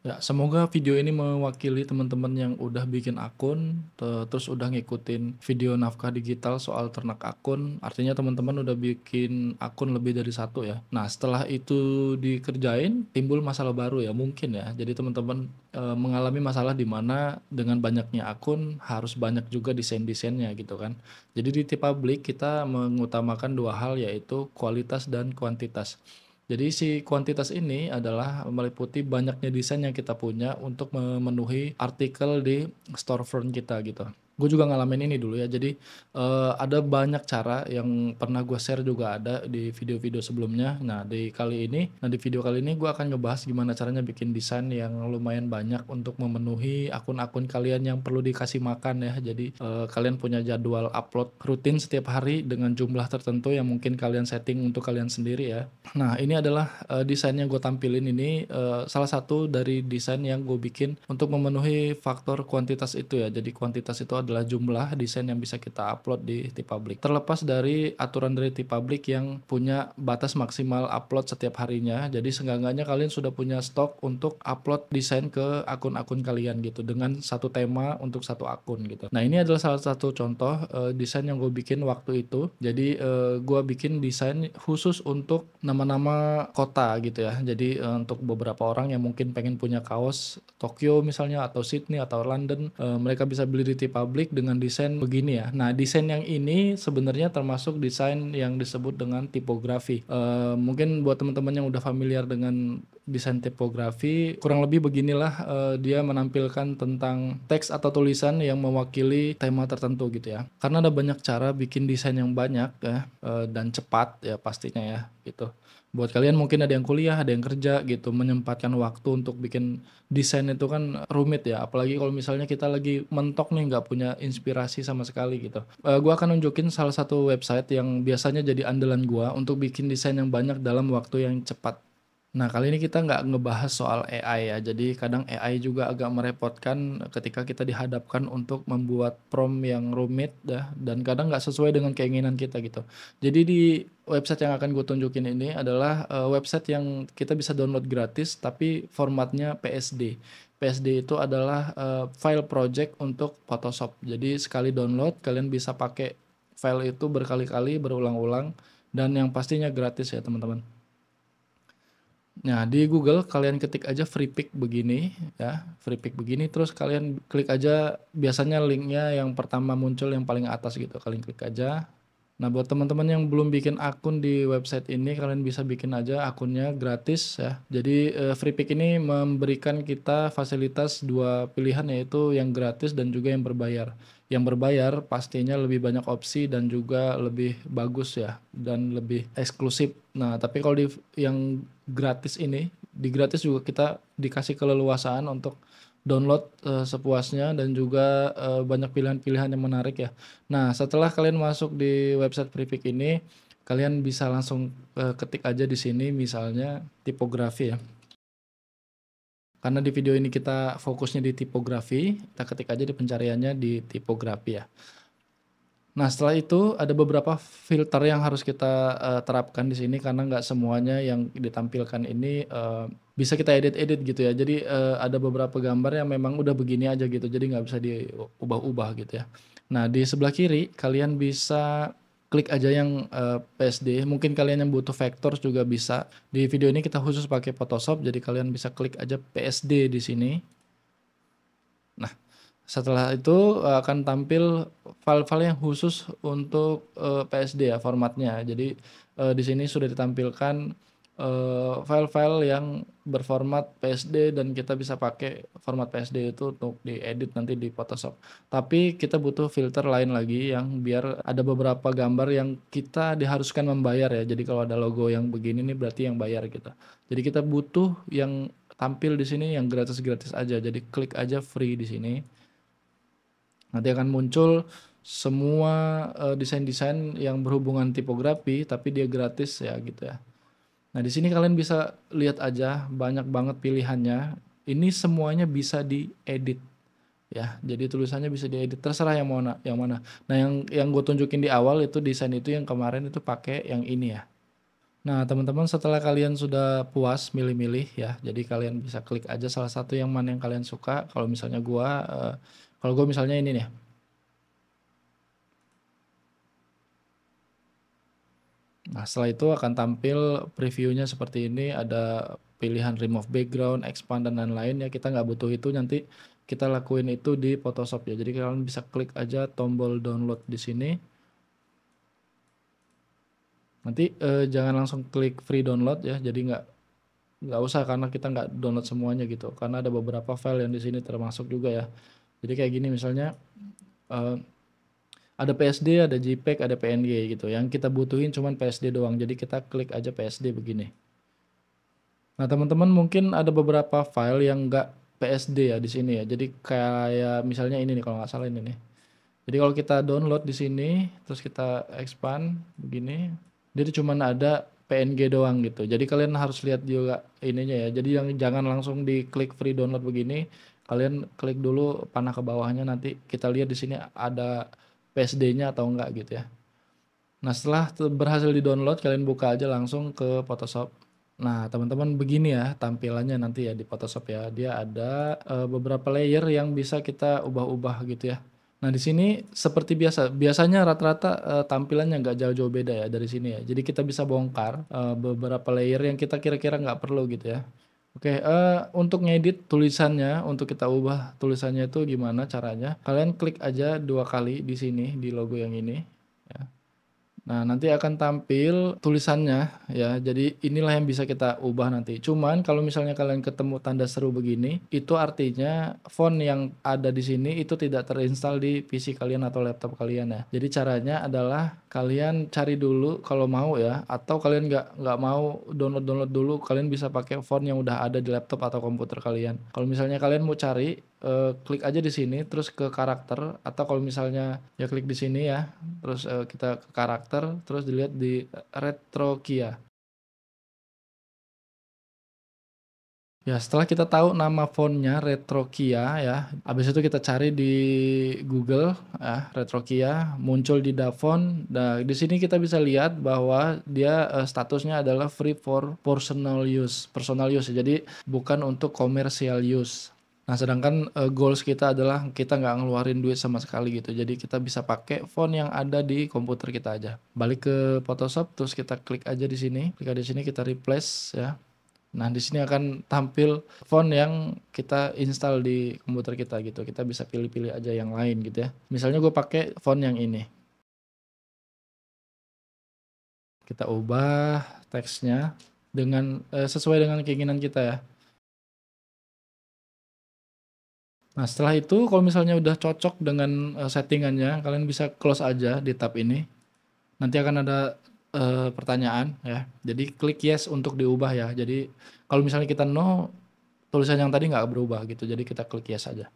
Ya, semoga video ini mewakili teman-teman yang udah bikin akun, terus udah ngikutin video nafkah digital soal ternak akun, artinya teman-teman udah bikin akun lebih dari satu ya. Nah, setelah itu dikerjain, timbul masalah baru ya, mungkin ya. Jadi teman-teman mengalami masalah di mana dengan banyaknya akun harus banyak juga desain-desainnya gitu kan. Jadi di T-Public kita mengutamakan dua hal yaitu kualitas dan kuantitas. Jadi si kuantitas ini adalah meliputi banyaknya desain yang kita punya untuk memenuhi artikel di storefront kita gitu. Gue juga ngalamin ini dulu ya, jadi, ada banyak cara yang pernah gue share juga ada di video-video sebelumnya. Nah di video kali ini gue akan ngebahas gimana caranya bikin desain yang lumayan banyak untuk memenuhi akun-akun kalian yang perlu dikasih makan ya. Jadi, kalian punya jadwal upload rutin setiap hari dengan jumlah tertentu yang mungkin kalian setting untuk kalian sendiri ya. Nah, ini adalah, desain yang gue tampilin ini, salah satu dari desain yang gue bikin untuk memenuhi faktor kuantitas itu ya. Jadi kuantitas itu adalah jumlah desain yang bisa kita upload di T-Public. Terlepas dari aturan dari T-Public yang punya batas maksimal upload setiap harinya, jadi seenggak-enggaknya kalian sudah punya stok untuk upload desain ke akun-akun kalian gitu, dengan satu tema untuk satu akun gitu. Nah, ini adalah salah satu contoh, desain yang gue bikin waktu itu. Jadi, gue bikin desain khusus untuk nama-nama kota gitu ya. Jadi, untuk beberapa orang yang mungkin pengen punya kaos Tokyo misalnya atau Sydney atau London, mereka bisa beli di T-Public dengan desain begini ya. Nah, desain yang ini sebenarnya termasuk desain yang disebut dengan tipografi. Mungkin buat teman-teman yang udah familiar dengan desain tipografi, kurang lebih beginilah, dia menampilkan tentang teks atau tulisan yang mewakili tema tertentu gitu ya. Karena ada banyak cara bikin desain yang banyak ya, dan cepat ya pastinya ya, gitu. Buat kalian mungkin ada yang kuliah, ada yang kerja gitu, menyempatkan waktu untuk bikin desain itu kan rumit ya, apalagi kalau misalnya kita lagi mentok nih, nggak punya inspirasi sama sekali gitu. Gua akan nunjukin salah satu website yang biasanya jadi andalan gua untuk bikin desain yang banyak dalam waktu yang cepat. Nah, kali ini kita nggak ngebahas soal AI ya. Jadi kadang AI juga agak merepotkan ketika kita dihadapkan untuk membuat prompt yang rumit ya, dan kadang nggak sesuai dengan keinginan kita gitu. Jadi di website yang akan gue tunjukin ini adalah, website yang kita bisa download gratis tapi formatnya PSD. PSD itu adalah, file project untuk Photoshop. Jadi sekali download kalian bisa pakai file itu berkali-kali, berulang-ulang, dan yang pastinya gratis ya teman-teman. Nah, di Google kalian ketik aja Freepik begini ya, Freepik begini terus kalian klik aja biasanya linknya yang pertama muncul yang paling atas gitu, kalian klik aja. Nah, buat teman-teman yang belum bikin akun di website ini, kalian bisa bikin aja akunnya gratis ya. Jadi, Freepik ini memberikan kita fasilitas 2 pilihan yaitu yang gratis dan juga yang berbayar. Yang berbayar pastinya lebih banyak opsi dan juga lebih bagus ya, dan lebih eksklusif. Nah, tapi kalau di yang gratis ini, di gratis juga kita dikasih keleluasaan untuk download, sepuasnya dan juga, banyak pilihan-pilihan yang menarik ya. Nah, setelah kalian masuk di website Privik ini, kalian bisa langsung, ketik aja di sini misalnya tipografi ya. Karena di video ini kita fokusnya di tipografi, kita ketik aja di pencariannya di tipografi ya. Nah, setelah itu ada beberapa filter yang harus kita, terapkan di sini karena nggak semuanya yang ditampilkan ini, bisa kita edit-edit gitu ya. Jadi, ada beberapa gambar yang memang udah begini aja gitu, jadi nggak bisa diubah-ubah gitu ya. Nah, di sebelah kiri kalian bisa klik aja yang, PSD, mungkin kalian yang butuh vektor juga bisa. Di video ini kita khusus pakai Photoshop, jadi kalian bisa klik aja PSD di sini. Nah, setelah itu, akan tampil file-file yang khusus untuk, PSD ya formatnya. Jadi, di sini sudah ditampilkan, file-file yang berformat PSD dan kita bisa pakai format PSD itu untuk diedit nanti di Photoshop. Tapi kita butuh filter lain lagi yang biar ada beberapa gambar yang kita diharuskan membayar ya. Jadi kalau ada logo yang begini nih berarti yang bayar gitu. Jadi kita butuh yang tampil di sini yang gratis-gratis aja. Jadi klik aja free di sini. Nanti akan muncul semua, desain-desain yang berhubungan tipografi, tapi dia gratis ya gitu ya. Nah, di sini kalian bisa lihat aja banyak banget pilihannya. Ini semuanya bisa diedit ya. Jadi tulisannya bisa diedit, terserah yang mau yang mana. Nah, yang gue tunjukin di awal itu desain itu yang kemarin itu pakai yang ini ya. Nah, teman-teman setelah kalian sudah puas milih-milih ya, jadi kalian bisa klik aja salah satu yang mana yang kalian suka. Kalau misalnya kalau gua misalnya ini nih. Nah, setelah itu akan tampil previewnya seperti ini, ada pilihan remove background, expand, dan lain-lain ya, kita nggak butuh itu, nanti kita lakuin itu di Photoshop ya. Jadi kalian bisa klik aja tombol download di sini. Nanti jangan langsung klik free download ya, jadi nggak usah karena kita nggak download semuanya gitu, karena ada beberapa file yang di sini termasuk juga ya. Jadi kayak gini misalnya, eh, ada PSD, ada JPEG, ada PNG gitu. Yang kita butuhin cuman PSD doang. Jadi kita klik aja PSD begini. Nah, teman-teman mungkin ada beberapa file yang nggak PSD ya di sini ya. Jadi kayak misalnya ini nih kalau nggak salah ini nih. Jadi kalau kita download di sini, terus kita expand begini, dia cuma ada PNG doang gitu. Jadi kalian harus lihat juga ininya ya. Jadi yang jangan langsung diklik free download begini. Kalian klik dulu panah ke bawahnya, nanti kita lihat di sini ada PSD-nya atau enggak gitu ya. Nah, setelah berhasil di-download, kalian buka aja langsung ke Photoshop. Nah, teman-teman begini ya tampilannya nanti ya di Photoshop ya. Dia ada beberapa layer yang bisa kita ubah-ubah gitu ya. Nah, di sini seperti biasa, biasanya rata-rata tampilannya nggak jauh-jauh beda ya dari sini ya. Jadi kita bisa bongkar beberapa layer yang kita kira-kira nggak perlu gitu ya. Oke, untuk ngedit tulisannya, untuk kita ubah tulisannya itu gimana caranya? Kalian klik aja 2 kali di sini, di logo yang ini ya. Nah, nanti akan tampil tulisannya ya. Jadi inilah yang bisa kita ubah nanti. Cuman kalau misalnya kalian ketemu tanda seru begini, itu artinya font yang ada di sini itu tidak terinstall di PC kalian atau laptop kalian ya. Jadi caranya adalah kalian cari dulu kalau mau ya, atau kalian nggak mau download dulu, kalian bisa pakai font yang udah ada di laptop atau komputer kalian. Kalau misalnya kalian mau cari, klik aja di sini terus ke karakter, atau kalau misalnya ya klik di sini ya. Terus kita ke karakter, terus dilihat di Retrokia. Ya, setelah kita tahu nama fontnya Retrokia ya, habis itu kita cari di Google ya, Retrokia, muncul di Davon. Nah, di sini kita bisa lihat bahwa dia statusnya adalah free for personal use. Jadi bukan untuk commercial use. Nah, sedangkan goals kita adalah kita nggak ngeluarin duit sama sekali gitu. Jadi kita bisa pakai font yang ada di komputer kita aja. Balik ke Photoshop, terus kita klik aja di sini. Klik di sini kita replace ya. Nah, di sini akan tampil font yang kita install di komputer kita gitu. Kita bisa pilih-pilih aja yang lain gitu ya. Misalnya gue pakai font yang ini. Kita ubah teksnya dengan sesuai dengan keinginan kita ya. Nah, setelah itu kalau misalnya udah cocok dengan settingannya, kalian bisa close aja di tab ini. Nanti akan ada pertanyaan ya. Jadi klik yes untuk diubah ya. Jadi kalau misalnya kita no, tulisan yang tadi nggak berubah gitu. Jadi kita klik yes aja.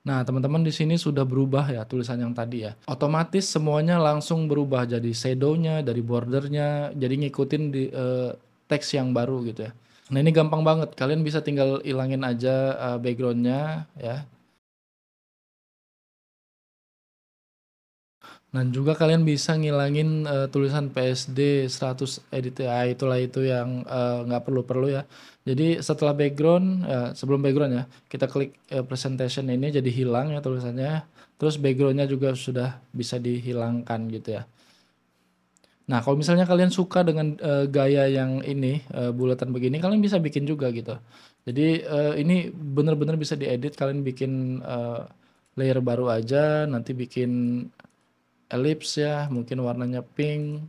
Nah, teman-teman di sini sudah berubah ya tulisan yang tadi ya. Otomatis semuanya langsung berubah jadi shadow-nya, dari bordernya, jadi ngikutin di teks yang baru gitu ya. Nah, ini gampang banget. Kalian bisa tinggal ilangin aja background-nya ya. Dan juga kalian bisa ngilangin tulisan PSD 100 edit ya, itulah itu yang nggak perlu ya. Jadi setelah background, sebelum background ya, kita klik presentation ini jadi hilang ya tulisannya. Terus backgroundnya juga sudah bisa dihilangkan gitu ya. Nah, kalau misalnya kalian suka dengan gaya yang ini, bulatan begini, kalian bisa bikin juga gitu. Jadi ini bener-bener bisa diedit, kalian bikin layer baru aja, nanti bikin ellipse ya, mungkin warnanya pink.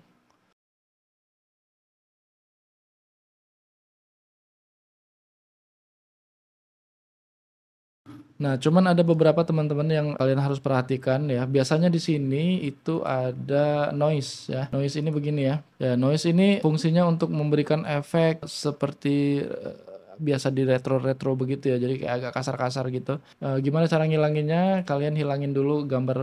Nah, cuman ada beberapa teman-teman yang kalian harus perhatikan ya. Biasanya di sini itu ada noise ya. Noise ini begini ya. Ya, noise ini fungsinya untuk memberikan efek seperti biasa di retro-retro begitu ya, jadi kayak agak kasar-kasar gitu. Gimana cara ngilanginnya, kalian hilangin dulu gambar,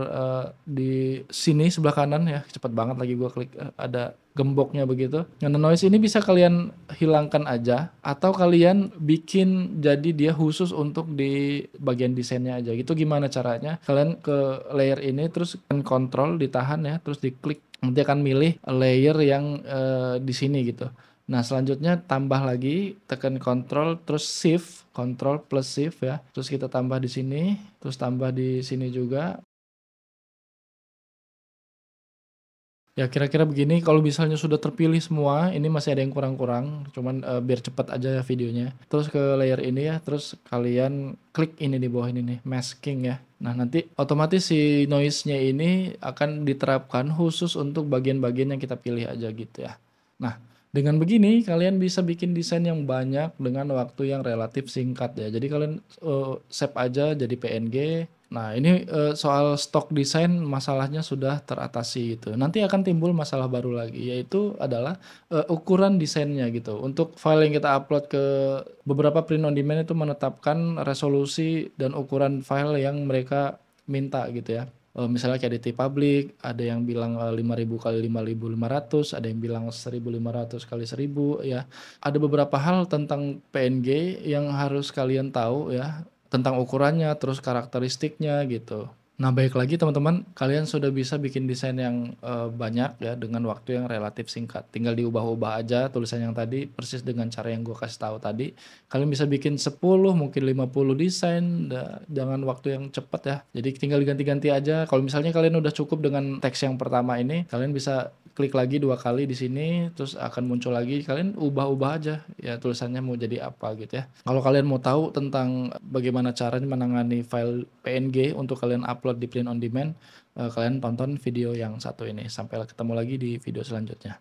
di sini sebelah kanan ya, cepet banget lagi gua klik, ada gemboknya begitu. Nah, noise ini bisa kalian hilangkan aja atau kalian bikin jadi dia khusus untuk di bagian desainnya aja gitu. Gimana caranya? Kalian ke layer ini terus tekan kontrol ditahan ya, terus diklik, nanti akan milih layer yang, di sini gitu. Nah, selanjutnya tambah lagi, tekan kontrol terus shift, kontrol plus shift ya, terus kita tambah di sini, terus tambah di sini juga. Ya kira-kira begini, kalau misalnya sudah terpilih semua, ini masih ada yang kurang-kurang, cuman, biar cepet aja ya videonya. Terus ke layer ini ya, terus kalian klik ini di bawah ini nih, masking ya. Nah, nanti otomatis si noise-nya ini akan diterapkan khusus untuk bagian-bagian yang kita pilih aja gitu ya. Nah, dengan begini kalian bisa bikin desain yang banyak dengan waktu yang relatif singkat ya. Jadi kalian, save aja jadi PNG. Nah, ini, soal stok desain masalahnya sudah teratasi gitu. Nanti akan timbul masalah baru lagi, yaitu adalah, ukuran desainnya gitu. Untuk file yang kita upload ke beberapa print on demand itu menetapkan resolusi dan ukuran file yang mereka minta gitu ya. Misalnya kayak di T-Public, ada yang bilang, 5.000 kali 5.500, ada yang bilang 1.500 kali 1.000 ya. Ada beberapa hal tentang PNG yang harus kalian tahu ya, tentang ukurannya, terus karakteristiknya gitu. Nah, baik lagi teman-teman, kalian sudah bisa bikin desain yang, banyak ya dengan waktu yang relatif singkat. Tinggal diubah-ubah aja tulisan yang tadi persis dengan cara yang gue kasih tahu tadi. Kalian bisa bikin 10, mungkin 50 desain, jangan waktu yang cepat ya. Jadi tinggal diganti-ganti aja. Kalau misalnya kalian udah cukup dengan teks yang pertama ini, kalian bisa klik lagi 2 kali di sini, terus akan muncul lagi, kalian ubah-ubah aja ya tulisannya mau jadi apa gitu ya. Kalau kalian mau tahu tentang bagaimana caranya menangani file PNG untuk kalian upload di print on demand, kalian tonton video yang satu ini. Sampai ketemu lagi di video selanjutnya.